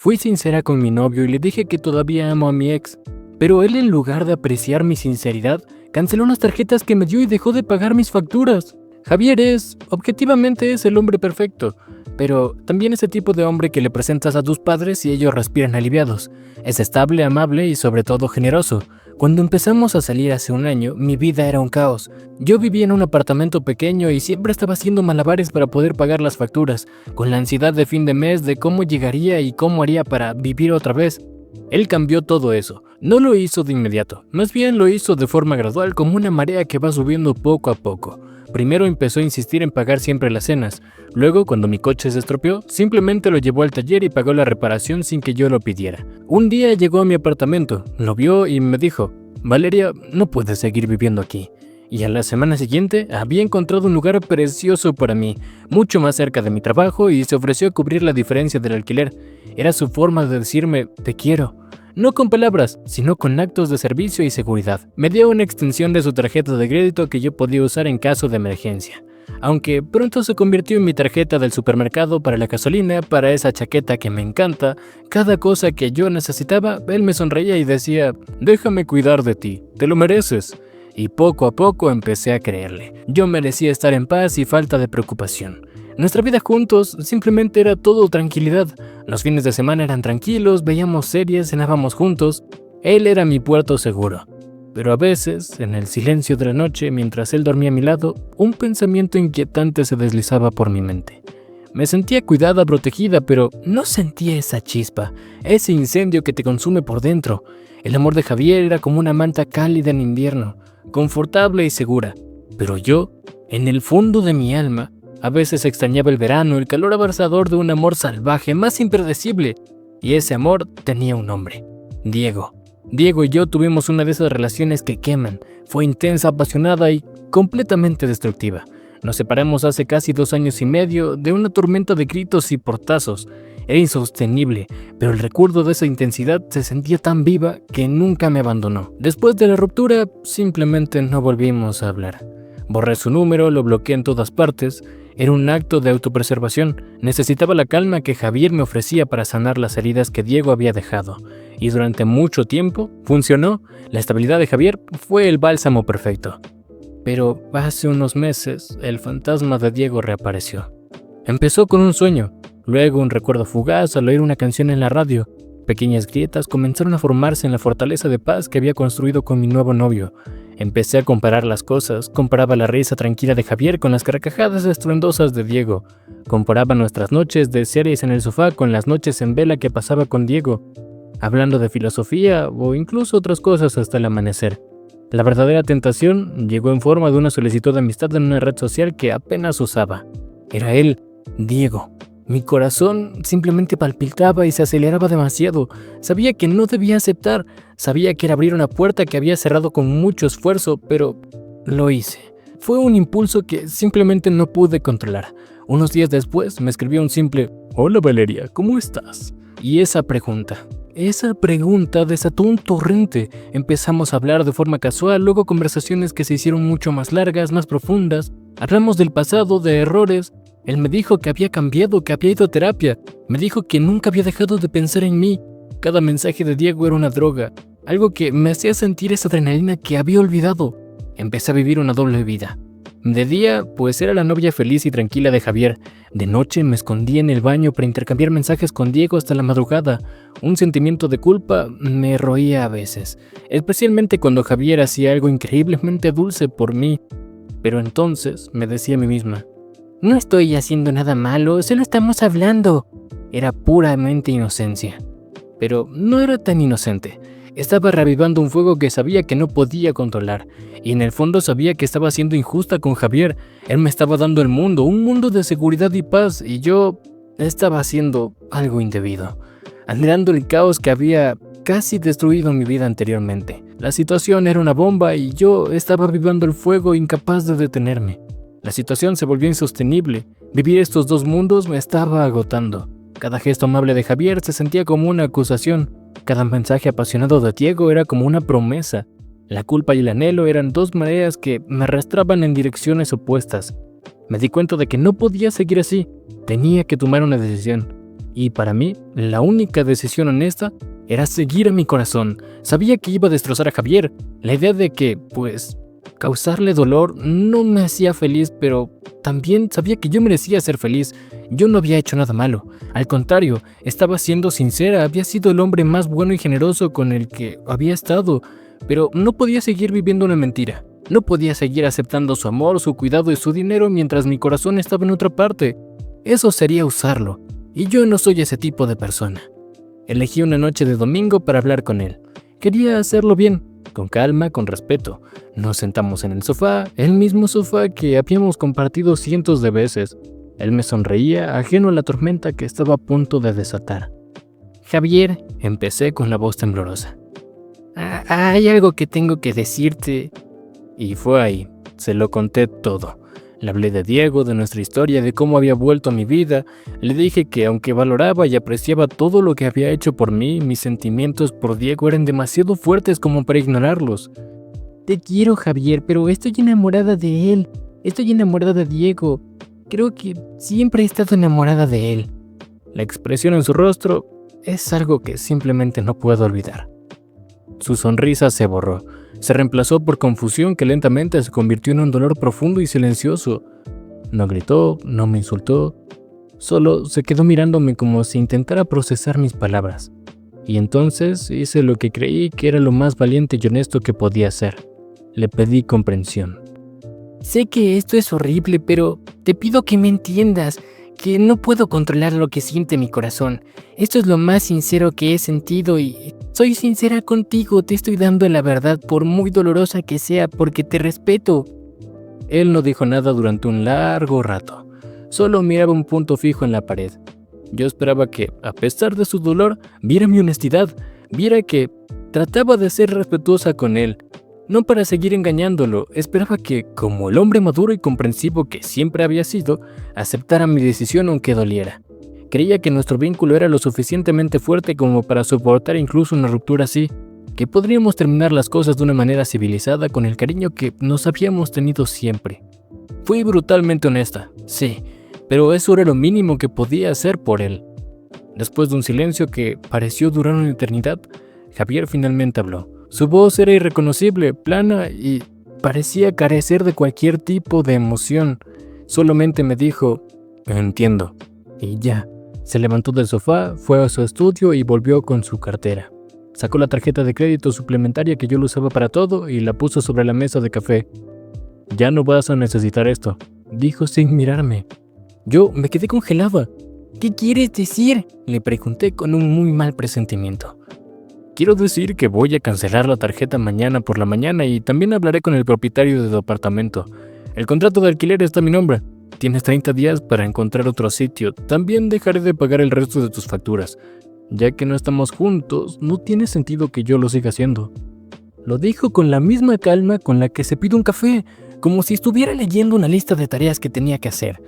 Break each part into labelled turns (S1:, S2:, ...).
S1: Fui sincera con mi novio y le dije que todavía amo a mi ex, pero él, en lugar de apreciar mi sinceridad, canceló unas tarjetas que me dio y dejó de pagar mis facturas. Javier objetivamente es el hombre perfecto, pero también ese tipo de hombre que le presentas a tus padres y ellos respiran aliviados. Es estable, amable y sobre todo generoso. Cuando empezamos a salir hace un año, mi vida era un caos. Yo vivía en un apartamento pequeño y siempre estaba haciendo malabares para poder pagar las facturas, con la ansiedad de fin de mes de cómo llegaría y cómo haría para vivir otra vez. Él cambió todo eso. No lo hizo de inmediato, más bien lo hizo de forma gradual, como una marea que va subiendo poco a poco. Primero empezó a insistir en pagar siempre las cenas. Luego, cuando mi coche se estropeó, simplemente lo llevó al taller y pagó la reparación sin que yo lo pidiera. Un día llegó a mi apartamento, lo vio y me dijo: Valeria, no puedes seguir viviendo aquí. Y a la semana siguiente había encontrado un lugar precioso para mí, mucho más cerca de mi trabajo, y se ofreció a cubrir la diferencia del alquiler. Era su forma de decirme: te quiero. No con palabras, sino con actos de servicio y seguridad. Me dio una extensión de su tarjeta de crédito que yo podía usar en caso de emergencia. Aunque pronto se convirtió en mi tarjeta del supermercado para la gasolina, para esa chaqueta que me encanta, cada cosa que yo necesitaba, él me sonreía y decía: déjame cuidar de ti, te lo mereces. Y poco a poco empecé a creerle. Yo merecía estar en paz y falta de preocupación. Nuestra vida juntos simplemente era todo tranquilidad. Los fines de semana eran tranquilos, veíamos series, cenábamos juntos. Él era mi puerto seguro. Pero a veces, en el silencio de la noche, mientras él dormía a mi lado, un pensamiento inquietante se deslizaba por mi mente. Me sentía cuidada, protegida, pero no sentía esa chispa, ese incendio que te consume por dentro. El amor de Javier era como una manta cálida en invierno, confortable y segura. Pero yo, en el fondo de mi alma, a veces extrañaba el verano, el calor abrasador de un amor salvaje, más impredecible. Y ese amor tenía un nombre: Diego. Diego y yo tuvimos una de esas relaciones que queman. Fue intensa, apasionada y completamente destructiva. Nos separamos hace casi 2 años y medio de una tormenta de gritos y portazos. Era insostenible, pero el recuerdo de esa intensidad se sentía tan viva que nunca me abandonó. Después de la ruptura, simplemente no volvimos a hablar. Borré su número, lo bloqueé en todas partes. Era un acto de autopreservación. Necesitaba la calma que Javier me ofrecía para sanar las heridas que Diego había dejado. Y durante mucho tiempo funcionó. La estabilidad de Javier fue el bálsamo perfecto. Pero hace unos meses, el fantasma de Diego reapareció. Empezó con un sueño, luego un recuerdo fugaz al oír una canción en la radio. Pequeñas grietas comenzaron a formarse en la fortaleza de paz que había construido con mi nuevo novio. Empecé a comparar las cosas, comparaba la risa tranquila de Javier con las carcajadas estruendosas de Diego. Comparaba nuestras noches de series en el sofá con las noches en vela que pasaba con Diego, hablando de filosofía o incluso otras cosas hasta el amanecer. La verdadera tentación llegó en forma de una solicitud de amistad en una red social que apenas usaba. Era él, Diego. Mi corazón simplemente palpitaba y se aceleraba demasiado. Sabía que no debía aceptar. Sabía que era abrir una puerta que había cerrado con mucho esfuerzo, pero lo hice. Fue un impulso que simplemente no pude controlar. Unos días después me escribió un simple: hola Valeria, ¿cómo estás? Y esa pregunta desató un torrente. Empezamos a hablar de forma casual, luego conversaciones que se hicieron mucho más largas, más profundas. Hablamos del pasado, de errores. Él me dijo que había cambiado, que había ido a terapia. Me dijo que nunca había dejado de pensar en mí. Cada mensaje de Diego era una droga, algo que me hacía sentir esa adrenalina que había olvidado. Empecé a vivir una doble vida. De día, pues era la novia feliz y tranquila de Javier. De noche me escondía en el baño para intercambiar mensajes con Diego hasta la madrugada. Un sentimiento de culpa me roía a veces, especialmente cuando Javier hacía algo increíblemente dulce por mí. Pero entonces me decía a mí misma: no estoy haciendo nada malo, solo estamos hablando. Era puramente inocencia. Pero no era tan inocente. Estaba reavivando un fuego que sabía que no podía controlar. Y en el fondo sabía que estaba siendo injusta con Javier. Él me estaba dando el mundo, un mundo de seguridad y paz, y yo estaba haciendo algo indebido, anhelando el caos que había casi destruido mi vida anteriormente. La situación era una bomba y yo estaba avivando el fuego, incapaz de detenerme. La situación se volvió insostenible. Vivir estos dos mundos me estaba agotando. Cada gesto amable de Javier se sentía como una acusación. Cada mensaje apasionado de Diego era como una promesa. La culpa y el anhelo eran dos mareas que me arrastraban en direcciones opuestas. Me di cuenta de que no podía seguir así. Tenía que tomar una decisión. Y para mí, la única decisión honesta era seguir a mi corazón. Sabía que iba a destrozar a Javier. La idea de que, pues, causarle dolor no me hacía feliz, pero también sabía que yo merecía ser feliz. Yo no había hecho nada malo. Al contrario, estaba siendo sincera. Había sido el hombre más bueno y generoso con el que había estado. Pero no podía seguir viviendo una mentira. No podía seguir aceptando su amor, su cuidado y su dinero mientras mi corazón estaba en otra parte. Eso sería usarlo. Y yo no soy ese tipo de persona. Elegí una noche de domingo para hablar con él. Quería hacerlo bien, con calma, con respeto. Nos sentamos en el sofá, el mismo sofá que habíamos compartido cientos de veces. Él me sonreía, ajeno a la tormenta que estaba a punto de desatar. Javier, empecé con la voz temblorosa. Hay algo que tengo que decirte. Y fue ahí, se lo conté todo. Le hablé de Diego, de nuestra historia, de cómo había vuelto a mi vida. Le dije que aunque valoraba y apreciaba todo lo que había hecho por mí, mis sentimientos por Diego eran demasiado fuertes como para ignorarlos. Te quiero, Javier, pero estoy enamorada de él. Estoy enamorada de Diego. Creo que siempre he estado enamorada de él. La expresión en su rostro es algo que simplemente no puedo olvidar. Su sonrisa se borró. Se reemplazó por confusión que lentamente se convirtió en un dolor profundo y silencioso. No gritó, no me insultó, solo se quedó mirándome como si intentara procesar mis palabras. Y entonces hice lo que creí que era lo más valiente y honesto que podía hacer. Le pedí comprensión. Sé que esto es horrible, pero te pido que me entiendas, que no puedo controlar lo que siente mi corazón. Esto es lo más sincero que he sentido y soy sincera contigo, te estoy dando la verdad por muy dolorosa que sea, porque te respeto. Él no dijo nada durante un largo rato, solo miraba un punto fijo en la pared. Yo esperaba que, a pesar de su dolor, viera mi honestidad, viera que trataba de ser respetuosa con él. No para seguir engañándolo, esperaba que, como el hombre maduro y comprensivo que siempre había sido, aceptara mi decisión aunque doliera. Creía que nuestro vínculo era lo suficientemente fuerte como para soportar incluso una ruptura así, que podríamos terminar las cosas de una manera civilizada con el cariño que nos habíamos tenido siempre. Fui brutalmente honesta, sí, pero eso era lo mínimo que podía hacer por él. Después de un silencio que pareció durar una eternidad, Javier finalmente habló. Su voz era irreconocible, plana y parecía carecer de cualquier tipo de emoción. Solamente me dijo, entiendo. Y ya. Se levantó del sofá, fue a su estudio y volvió con su cartera. Sacó la tarjeta de crédito suplementaria que yo lo usaba para todo y la puso sobre la mesa de café. Ya no vas a necesitar esto, dijo sin mirarme. Yo me quedé congelada. ¿Qué quieres decir?, le pregunté con un muy mal presentimiento. Quiero decir que voy a cancelar la tarjeta mañana por la mañana y también hablaré con el propietario del departamento. El contrato de alquiler está a mi nombre. Tienes 30 días para encontrar otro sitio. También dejaré de pagar el resto de tus facturas. Ya que no estamos juntos, no tiene sentido que yo lo siga haciendo. Lo dijo con la misma calma con la que se pide un café, como si estuviera leyendo una lista de tareas que tenía que hacer.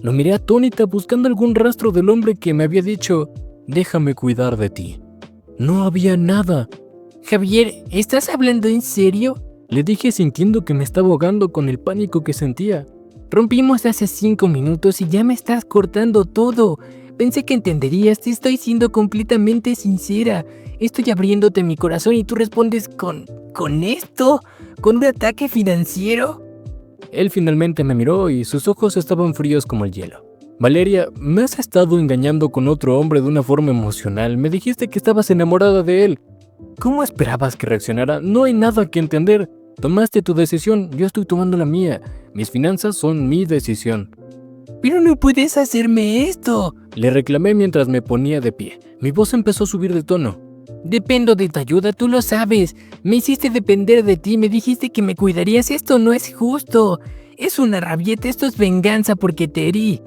S1: Lo miré atónita buscando algún rastro del hombre que me había dicho, déjame cuidar de ti. No había nada. Javier, ¿estás hablando en serio?, le dije sintiendo que me estaba ahogando con el pánico que sentía. Rompimos hace 5 minutos y ya me estás cortando todo. Pensé que entenderías, te estoy siendo completamente sincera. Estoy abriéndote mi corazón y tú respondes ¿con esto? ¿Con un ataque financiero? Él finalmente me miró y sus ojos estaban fríos como el hielo. Valeria, me has estado engañando con otro hombre de una forma emocional. Me dijiste que estabas enamorada de él. ¿Cómo esperabas que reaccionara? No hay nada que entender. Tomaste tu decisión, yo estoy tomando la mía. Mis finanzas son mi decisión. Pero no puedes hacerme esto, le reclamé mientras me ponía de pie. Mi voz empezó a subir de tono. Dependo de tu ayuda, tú lo sabes. Me hiciste depender de ti, me dijiste que me cuidarías. Esto no es justo. Es una rabieta, esto es venganza porque te herí.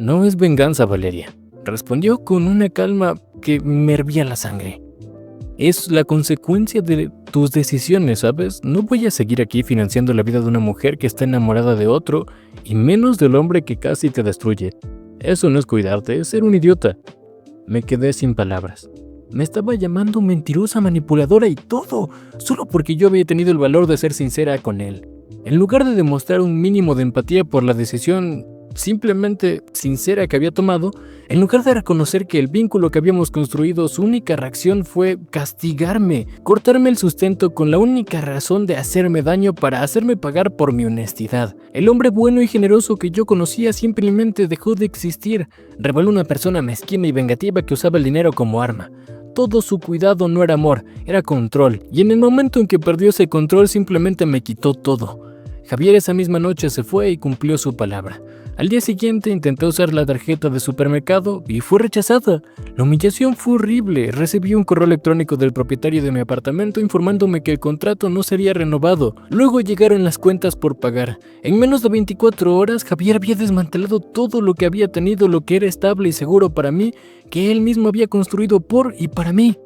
S1: No es venganza, Valeria, respondió con una calma que me hervía la sangre. Es la consecuencia de tus decisiones, ¿sabes? No voy a seguir aquí financiando la vida de una mujer que está enamorada de otro y menos del hombre que casi te destruye. Eso no es cuidarte, es ser un idiota. Me quedé sin palabras. Me estaba llamando mentirosa, manipuladora y todo, solo porque yo había tenido el valor de ser sincera con él. En lugar de demostrar un mínimo de empatía por la decisión simplemente sincera que había tomado, en lugar de reconocer que el vínculo que habíamos construido, su única reacción fue castigarme, cortarme el sustento con la única razón de hacerme daño para hacerme pagar por mi honestidad. El hombre bueno y generoso que yo conocía simplemente dejó de existir, reveló una persona mezquina y vengativa que usaba el dinero como arma. Todo su cuidado no era amor, era control, y en el momento en que perdió ese control simplemente me quitó todo. Javier esa misma noche se fue y cumplió su palabra. Al día siguiente intenté usar la tarjeta de supermercado y fue rechazada. La humillación fue horrible. Recibí un correo electrónico del propietario de mi apartamento informándome que el contrato no sería renovado. Luego llegaron las cuentas por pagar. En menos de 24 horas, Javier había desmantelado todo lo que había tenido, lo que era estable y seguro para mí, que él mismo había construido por y para mí.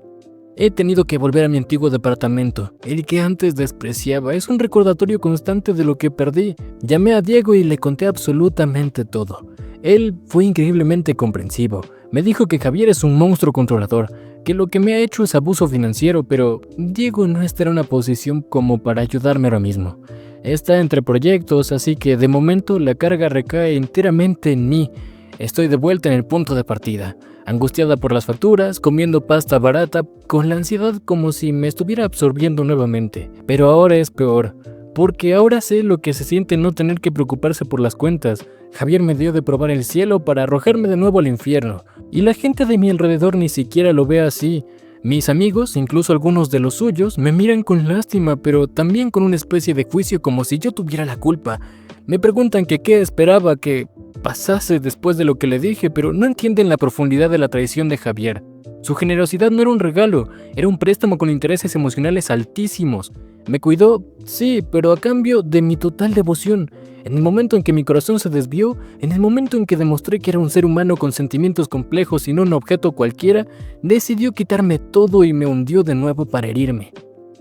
S1: He tenido que volver a mi antiguo departamento, el que antes despreciaba. Es un recordatorio constante de lo que perdí. Llamé a Diego y le conté absolutamente todo. Él fue increíblemente comprensivo. Me dijo que Javier es un monstruo controlador, que lo que me ha hecho es abuso financiero, pero Diego no está en una posición como para ayudarme ahora mismo. Está entre proyectos, así que de momento la carga recae enteramente en mí. Estoy de vuelta en el punto de partida, angustiada por las facturas, comiendo pasta barata, con la ansiedad como si me estuviera absorbiendo nuevamente. Pero ahora es peor, porque ahora sé lo que se siente no tener que preocuparse por las cuentas. Javier me dio de probar el cielo para arrojarme de nuevo al infierno, y la gente de mi alrededor ni siquiera lo ve así. Mis amigos, incluso algunos de los suyos, me miran con lástima, pero también con una especie de juicio como si yo tuviera la culpa. Me preguntan que qué esperaba que pasase después de lo que le dije, pero no entienden la profundidad de la traición de Javier. Su generosidad no era un regalo, era un préstamo con intereses emocionales altísimos. Me cuidó, sí, pero a cambio de mi total devoción. En el momento en que mi corazón se desvió, en el momento en que demostré que era un ser humano con sentimientos complejos y no un objeto cualquiera, decidió quitarme todo y me hundió de nuevo para herirme.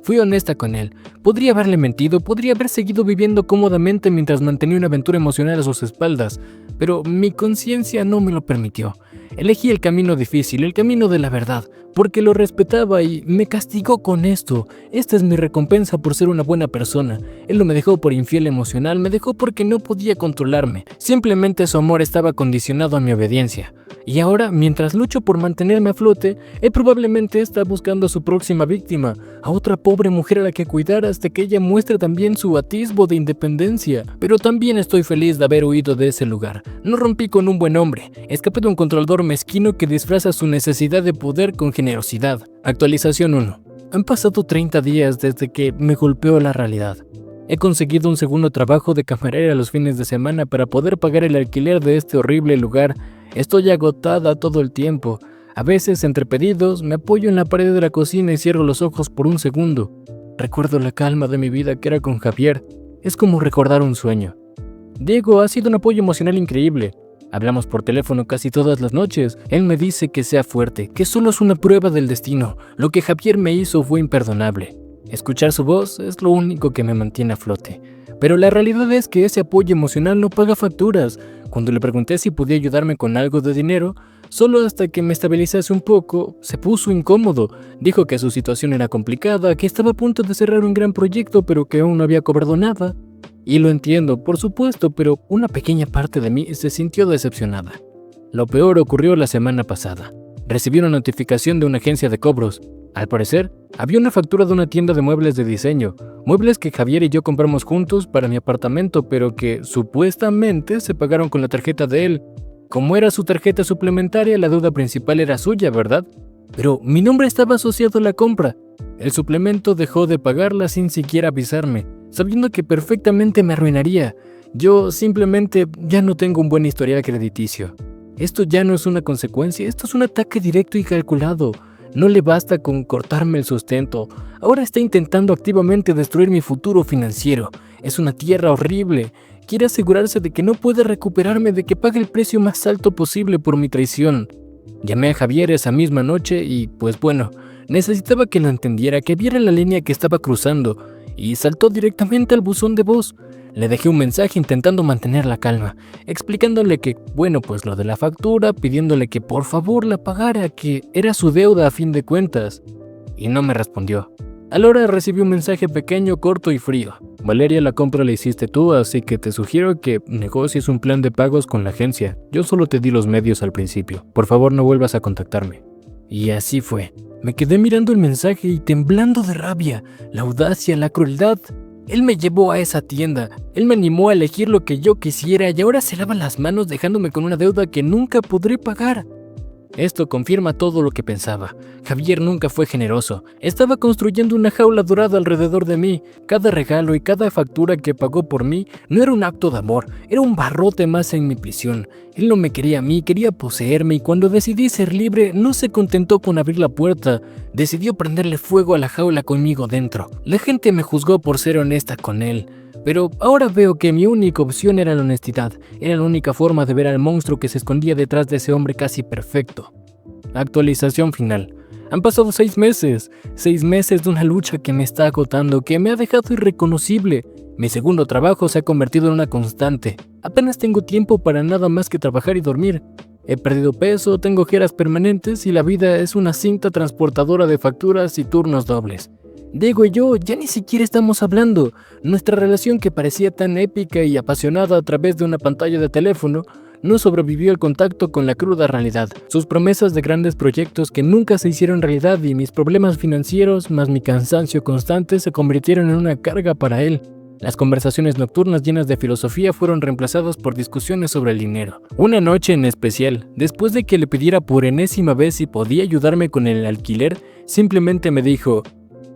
S1: Fui honesta con él. Podría haberle mentido, podría haber seguido viviendo cómodamente mientras mantenía una aventura emocional a sus espaldas, pero mi conciencia no me lo permitió. Elegí el camino difícil, el camino de la verdad, porque lo respetaba y me castigó con esto. Esta es mi recompensa por ser una buena persona. Él no me dejó por infiel emocional, me dejó porque no podía controlarme. Simplemente su amor estaba condicionado a mi obediencia. Y ahora, mientras lucho por mantenerme a flote, él probablemente está buscando a su próxima víctima, a otra pobre mujer a la que cuidar hasta que ella muestre también su atisbo de independencia. Pero también estoy feliz de haber huido de ese lugar. No rompí con un buen hombre, escapé de un controlador mezquino que disfraza su necesidad de poder con generosidad. Actualización 1. Han pasado 30 días desde que me golpeó la realidad. He conseguido un segundo trabajo de camarera los fines de semana para poder pagar el alquiler de este horrible lugar. Estoy agotada todo el tiempo. A veces, entre pedidos, me apoyo en la pared de la cocina y cierro los ojos por un segundo. Recuerdo la calma de mi vida que era con Javier. Es como recordar un sueño. Diego ha sido un apoyo emocional increíble. Hablamos por teléfono casi todas las noches. Él me dice que sea fuerte, que solo es una prueba del destino. Lo que Javier me hizo fue imperdonable. Escuchar su voz es lo único que me mantiene a flote. Pero la realidad es que ese apoyo emocional no paga facturas. Cuando le pregunté si podía ayudarme con algo de dinero, solo hasta que me estabilizase un poco, se puso incómodo. Dijo que su situación era complicada, que estaba a punto de cerrar un gran proyecto, pero que aún no había cobrado nada. Y lo entiendo, por supuesto, pero una pequeña parte de mí se sintió decepcionada. Lo peor ocurrió la semana pasada. Recibí una notificación de una agencia de cobros. Al parecer, había una factura de una tienda de muebles de diseño, muebles que Javier y yo compramos juntos para mi apartamento, pero que supuestamente se pagaron con la tarjeta de él. Como era su tarjeta suplementaria, la deuda principal era suya, ¿verdad? Pero mi nombre estaba asociado a la compra. El suplemento dejó de pagarla sin siquiera avisarme, sabiendo que perfectamente me arruinaría. Yo simplemente ya no tengo un buen historial crediticio. Esto ya no es una consecuencia, esto es un ataque directo y calculado. No le basta con cortarme el sustento. Ahora está intentando activamente destruir mi futuro financiero. Es una tierra horrible. Quiere asegurarse de que no puede recuperarme, de que pague el precio más alto posible por mi traición. Llamé a Javier esa misma noche y, pues bueno, necesitaba que lo entendiera, que viera la línea que estaba cruzando, y saltó directamente al buzón de voz. Le dejé un mensaje intentando mantener la calma, explicándole que, bueno, pues lo de la factura, pidiéndole que por favor la pagara, que era su deuda a fin de cuentas. Y no me respondió. A la hora recibí un mensaje pequeño, corto y frío. Valeria, la compra la hiciste tú, así que te sugiero que negocies un plan de pagos con la agencia. Yo solo te di los medios al principio. Por favor, no vuelvas a contactarme. Y así fue. Me quedé mirando el mensaje y temblando de rabia, la audacia, la crueldad. Él me llevó a esa tienda, él me animó a elegir lo que yo quisiera y ahora se lava las manos dejándome con una deuda que nunca podré pagar. Esto confirma todo lo que pensaba. Javier nunca fue generoso. Estaba construyendo una jaula dorada alrededor de mí. Cada regalo y cada factura que pagó por mí no era un acto de amor, era un barrote más en mi prisión. Él no me quería a mí, quería poseerme y cuando decidí ser libre no se contentó con abrir la puerta. Decidió prenderle fuego a la jaula conmigo dentro. La gente me juzgó por ser honesta con él. Pero ahora veo que mi única opción era la honestidad, era la única forma de ver al monstruo que se escondía detrás de ese hombre casi perfecto. Actualización final. Han pasado 6 meses de una lucha que me está agotando, que me ha dejado irreconocible. Mi segundo trabajo se ha convertido en una constante. Apenas tengo tiempo para nada más que trabajar y dormir. He perdido peso, tengo ojeras permanentes y la vida es una cinta transportadora de facturas y turnos dobles. Diego y yo ya ni siquiera estamos hablando. Nuestra relación que parecía tan épica y apasionada a través de una pantalla de teléfono no sobrevivió al contacto con la cruda realidad. Sus promesas de grandes proyectos que nunca se hicieron realidad y mis problemas financieros más mi cansancio constante se convirtieron en una carga para él. Las conversaciones nocturnas llenas de filosofía fueron reemplazadas por discusiones sobre el dinero. Una noche en especial, después de que le pidiera por enésima vez si podía ayudarme con el alquiler, simplemente me dijo: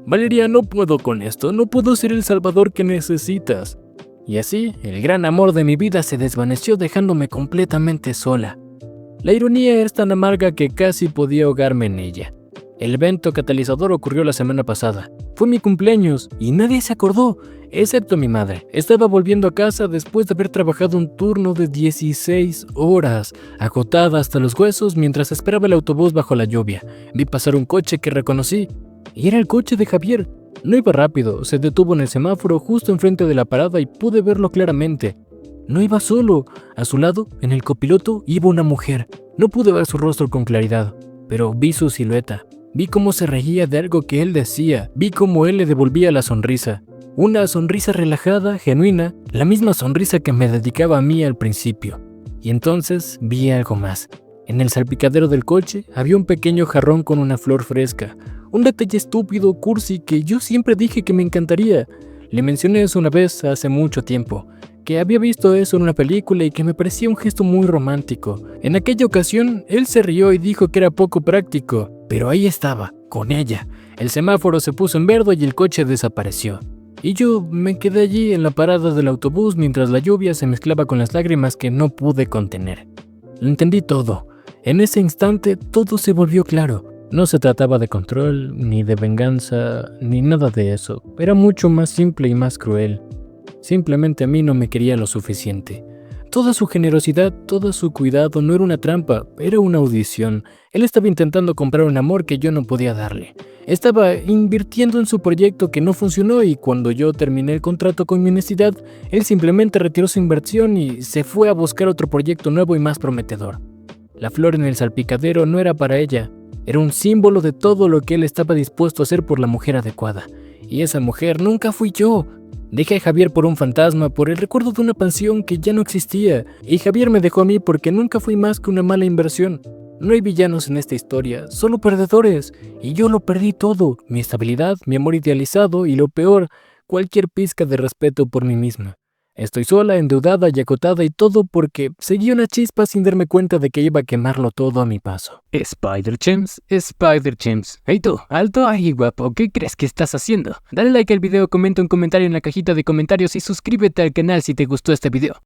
S1: Valeria, no puedo con esto, no puedo ser el salvador que necesitas. Y así, el gran amor de mi vida se desvaneció dejándome completamente sola. La ironía es tan amarga que casi podía ahogarme en ella. El evento catalizador ocurrió la semana pasada. Fue mi cumpleaños y nadie se acordó, excepto mi madre. Estaba volviendo a casa después de haber trabajado un turno de 16 horas, agotada hasta los huesos mientras esperaba el autobús bajo la lluvia. Vi pasar un coche que reconocí. Y era el coche de Javier. No iba rápido, se detuvo en el semáforo justo enfrente de la parada y pude verlo claramente. No iba solo, a su lado, en el copiloto, iba una mujer. No pude ver su rostro con claridad, pero vi su silueta. Vi cómo se reía de algo que él decía, vi cómo él le devolvía la sonrisa. Una sonrisa relajada, genuina, la misma sonrisa que me dedicaba a mí al principio. Y entonces vi algo más. En el salpicadero del coche había un pequeño jarrón con una flor fresca. Un detalle estúpido, cursi, que yo siempre dije que me encantaría. Le mencioné eso una vez hace mucho tiempo, que había visto eso en una película y que me parecía un gesto muy romántico. En aquella ocasión, él se rió y dijo que era poco práctico, pero ahí estaba, con ella. El semáforo se puso en verde y el coche desapareció. Y yo me quedé allí en la parada del autobús mientras la lluvia se mezclaba con las lágrimas que no pude contener. Lo entendí todo. En ese instante todo se volvió claro. No se trataba de control, ni de venganza, ni nada de eso. Era mucho más simple y más cruel. Simplemente a mí no me quería lo suficiente. Toda su generosidad, todo su cuidado no era una trampa, era una audición. Él estaba intentando comprar un amor que yo no podía darle. Estaba invirtiendo en su proyecto que no funcionó y cuando yo terminé el contrato con mi honestidad, él simplemente retiró su inversión y se fue a buscar otro proyecto nuevo y más prometedor. La flor en el salpicadero no era para ella. Era un símbolo de todo lo que él estaba dispuesto a hacer por la mujer adecuada. Y esa mujer nunca fui yo. Dejé a Javier por un fantasma, por el recuerdo de una pasión que ya no existía. Y Javier me dejó a mí porque nunca fui más que una mala inversión. No hay villanos en esta historia, solo perdedores. Y yo lo perdí todo. Mi estabilidad, mi amor idealizado y lo peor, cualquier pizca de respeto por mí misma. Estoy sola, endeudada y acotada y todo porque seguí una chispa sin darme cuenta de que iba a quemarlo todo a mi paso.
S2: Spider-Chimps. Hey tú, alto ahí guapo, ¿qué crees que estás haciendo? Dale like al video, comenta un comentario en la cajita de comentarios y suscríbete al canal si te gustó este video.